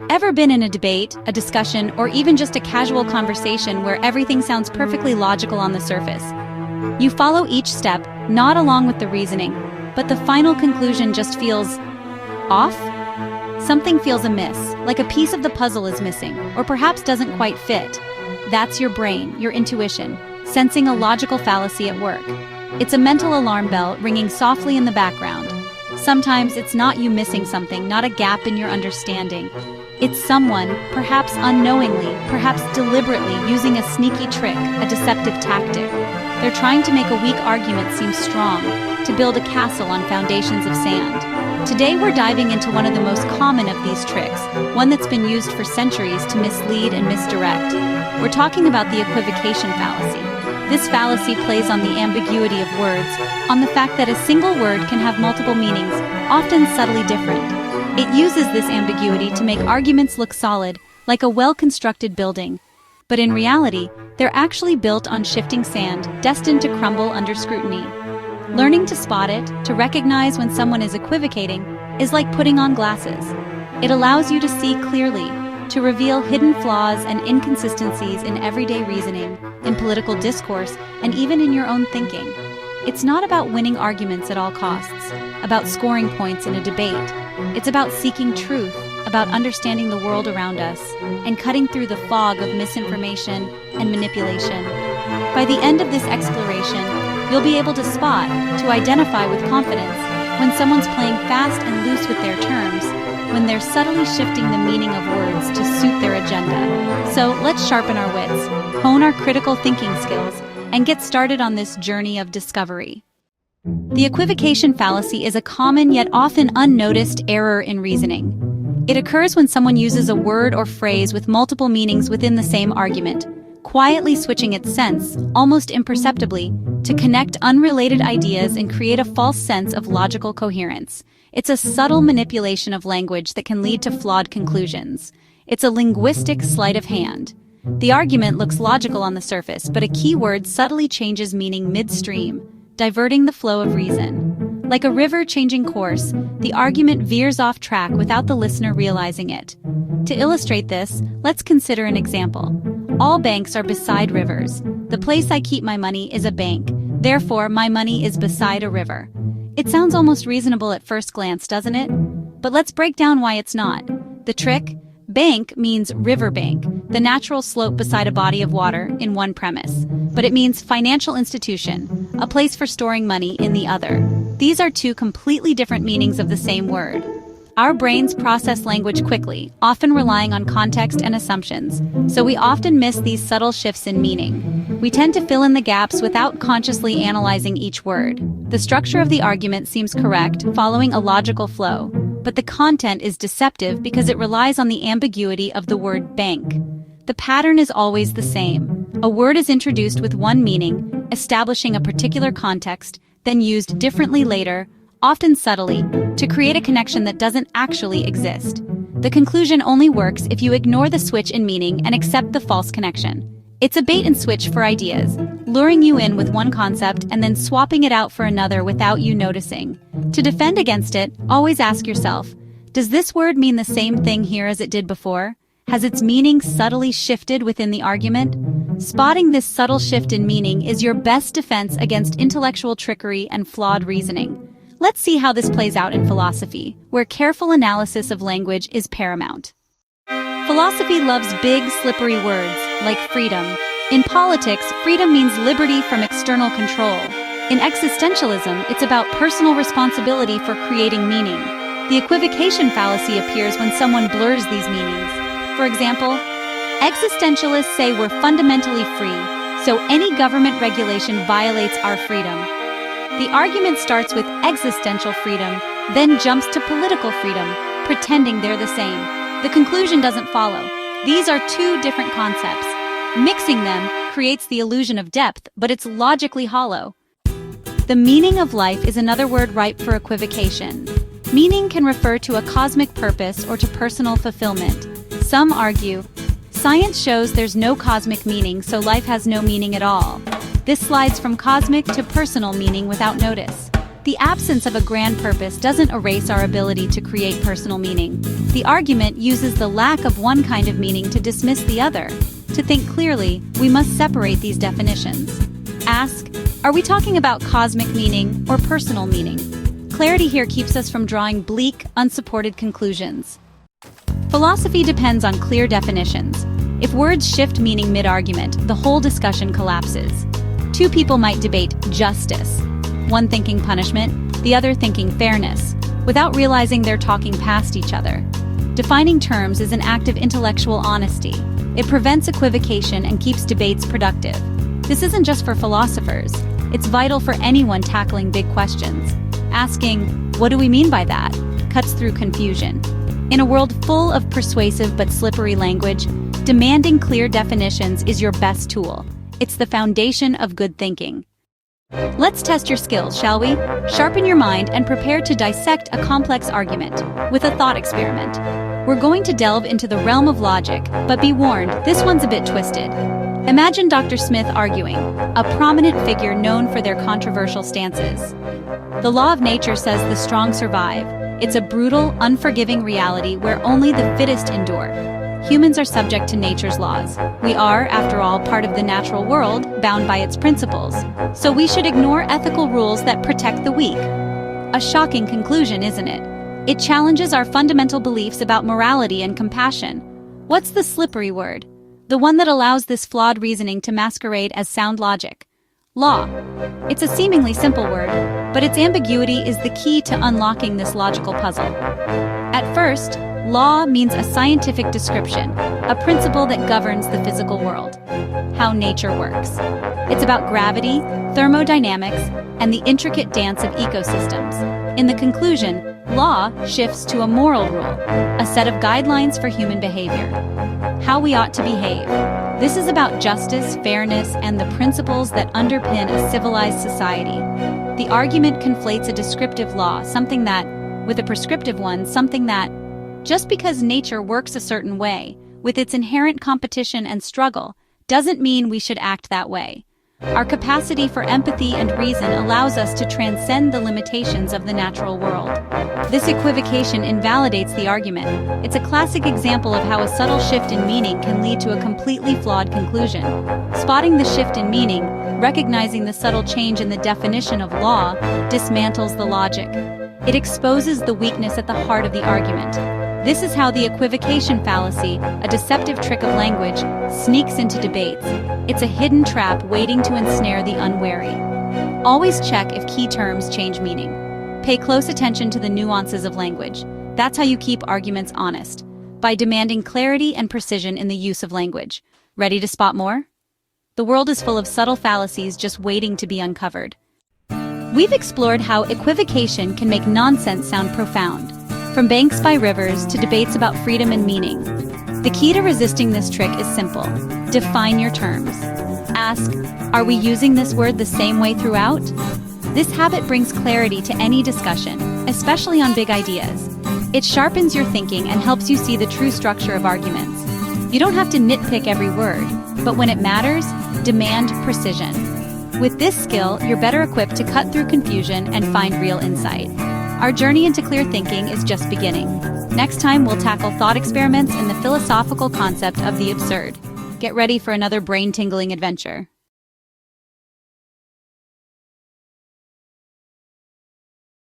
Ever been in a debate, a discussion, or even just a casual conversation where everything sounds perfectly logical on the surface? You follow each step, not along with the reasoning, but the final conclusion just feels off? Something feels amiss, like a piece of the puzzle is missing, or perhaps doesn't quite fit. That's your brain, your intuition, sensing a logical fallacy at work. It's a mental alarm bell ringing softly in the background. Sometimes it's not you missing something, not a gap in your understanding. It's someone, perhaps unknowingly, perhaps deliberately, using a sneaky trick, a deceptive tactic. They're trying to make a weak argument seem strong, to build a castle on foundations of sand. Today we're diving into one of the most common of these tricks, one that's been used for centuries to mislead and misdirect. We're talking about the equivocation fallacy. This fallacy plays on the ambiguity of words, on the fact that a single word can have multiple meanings, often subtly different. It uses this ambiguity to make arguments look solid, like a well-constructed building. But in reality, they're actually built on shifting sand, destined to crumble under scrutiny. Learning to spot it, to recognize when someone is equivocating, is like putting on glasses. It allows you to see clearly, to reveal hidden flaws and inconsistencies in everyday reasoning, in political discourse, and even in your own thinking. It's not about winning arguments at all costs, about scoring points in a debate. It's about seeking truth, about understanding the world around us, and cutting through the fog of misinformation and manipulation. By the end of this exploration, you'll be able to spot, to identify with confidence, when someone's playing fast and loose with their terms, when they're subtly shifting the meaning of words to suit their agenda. So let's sharpen our wits, hone our critical thinking skills, and get started on this journey of discovery. The equivocation fallacy is a common yet often unnoticed error in reasoning. It occurs when someone uses a word or phrase with multiple meanings within the same argument, quietly switching its sense, almost imperceptibly, to connect unrelated ideas and create a false sense of logical coherence. It's a subtle manipulation of language that can lead to flawed conclusions. It's a linguistic sleight of hand. The argument looks logical on the surface, but a key word subtly changes meaning midstream, diverting the flow of reason. Like a river changing course, the argument veers off track without the listener realizing it. To illustrate this, let's consider an example. All banks are beside rivers. The place I keep my money is a bank. Therefore, my money is beside a river. It sounds almost reasonable at first glance, doesn't it? But let's break down why it's not. The trick? Bank means riverbank, the natural slope beside a body of water, in one premise. But it means financial institution, a place for storing money, in the other. These are two completely different meanings of the same word. Our brains process language quickly, often relying on context and assumptions, so we often miss these subtle shifts in meaning. We tend to fill in the gaps without consciously analyzing each word. The structure of the argument seems correct, following a logical flow, but the content is deceptive because it relies on the ambiguity of the word bank. The pattern is always the same. A word is introduced with one meaning, establishing a particular context, then used differently later, often subtly, to create a connection that doesn't actually exist. The conclusion only works if you ignore the switch in meaning and accept the false connection. It's a bait and switch for ideas, luring you in with one concept and then swapping it out for another without you noticing. To defend against it, always ask yourself, does this word mean the same thing here as it did before? Has its meaning subtly shifted within the argument? Spotting this subtle shift in meaning is your best defense against intellectual trickery and flawed reasoning. Let's see how this plays out in philosophy, where careful analysis of language is paramount. Philosophy loves big, slippery words, like freedom. In politics, freedom means liberty from external control. In existentialism, it's about personal responsibility for creating meaning. The equivocation fallacy appears when someone blurs these meanings. For example, existentialists say we're fundamentally free, so any government regulation violates our freedom. The argument starts with existential freedom, then jumps to political freedom, pretending they're the same. The conclusion doesn't follow. These are two different concepts. Mixing them creates the illusion of depth, but it's logically hollow. The meaning of life is another word ripe for equivocation. Meaning can refer to a cosmic purpose or to personal fulfillment. Some argue, science shows there's no cosmic meaning, so life has no meaning at all. This slides from cosmic to personal meaning without notice. The absence of a grand purpose doesn't erase our ability to create personal meaning. The argument uses the lack of one kind of meaning to dismiss the other. To think clearly, we must separate these definitions. Ask, are we talking about cosmic meaning or personal meaning? Clarity here keeps us from drawing bleak, unsupported conclusions. Philosophy depends on clear definitions. If words shift meaning mid-argument, the whole discussion collapses. Two people might debate justice, one thinking punishment, the other thinking fairness, without realizing they're talking past each other. Defining terms is an act of intellectual honesty. It prevents equivocation and keeps debates productive. This isn't just for philosophers. It's vital for anyone tackling big questions. Asking, what do we mean by that, cuts through confusion. In a world full of persuasive but slippery language, demanding clear definitions is your best tool. It's the foundation of good thinking. Let's test your skills, shall we? Sharpen your mind and prepare to dissect a complex argument with a thought experiment. We're going to delve into the realm of logic, but be warned, this one's a bit twisted. Imagine Dr. Smith arguing, a prominent figure known for their controversial stances. The law of nature says the strong survive. It's a brutal, unforgiving reality where only the fittest endure. Humans are subject to nature's laws. We are, after all, part of the natural world, bound by its principles. So we should ignore ethical rules that protect the weak. A shocking conclusion, isn't it? It challenges our fundamental beliefs about morality and compassion. What's the slippery word? The one that allows this flawed reasoning to masquerade as sound logic. Law. It's a seemingly simple word, but its ambiguity is the key to unlocking this logical puzzle. At first, law means a scientific description, a principle that governs the physical world, how nature works. It's about gravity, thermodynamics, and the intricate dance of ecosystems. In the conclusion, law shifts to a moral rule, a set of guidelines for human behavior. How we ought to behave. This is about justice, fairness, and the principles that underpin a civilized society. The argument conflates a descriptive law, with a prescriptive one, something that, just because nature works a certain way, with its inherent competition and struggle, doesn't mean we should act that way. Our capacity for empathy and reason allows us to transcend the limitations of the natural world. This equivocation invalidates the argument. It's a classic example of how a subtle shift in meaning can lead to a completely flawed conclusion. Spotting the shift in meaning, recognizing the subtle change in the definition of law, dismantles the logic. It exposes the weakness at the heart of the argument. This is how the equivocation fallacy, a deceptive trick of language, sneaks into debates. It's a hidden trap waiting to ensnare the unwary. Always check if key terms change meaning. Pay close attention to the nuances of language. That's how you keep arguments honest, by demanding clarity and precision in the use of language. Ready to spot more? The world is full of subtle fallacies just waiting to be uncovered. We've explored how equivocation can make nonsense sound profound, from banks by rivers to debates about freedom and meaning. The key to resisting this trick is simple. Define your terms. Ask, are we using this word the same way throughout? This habit brings clarity to any discussion, especially on big ideas. It sharpens your thinking and helps you see the true structure of arguments. You don't have to nitpick every word, but when it matters, demand precision. With this skill, you're better equipped to cut through confusion and find real insight. Our journey into clear thinking is just beginning. Next time, we'll tackle thought experiments and the philosophical concept of the absurd. Get ready for another brain-tingling adventure.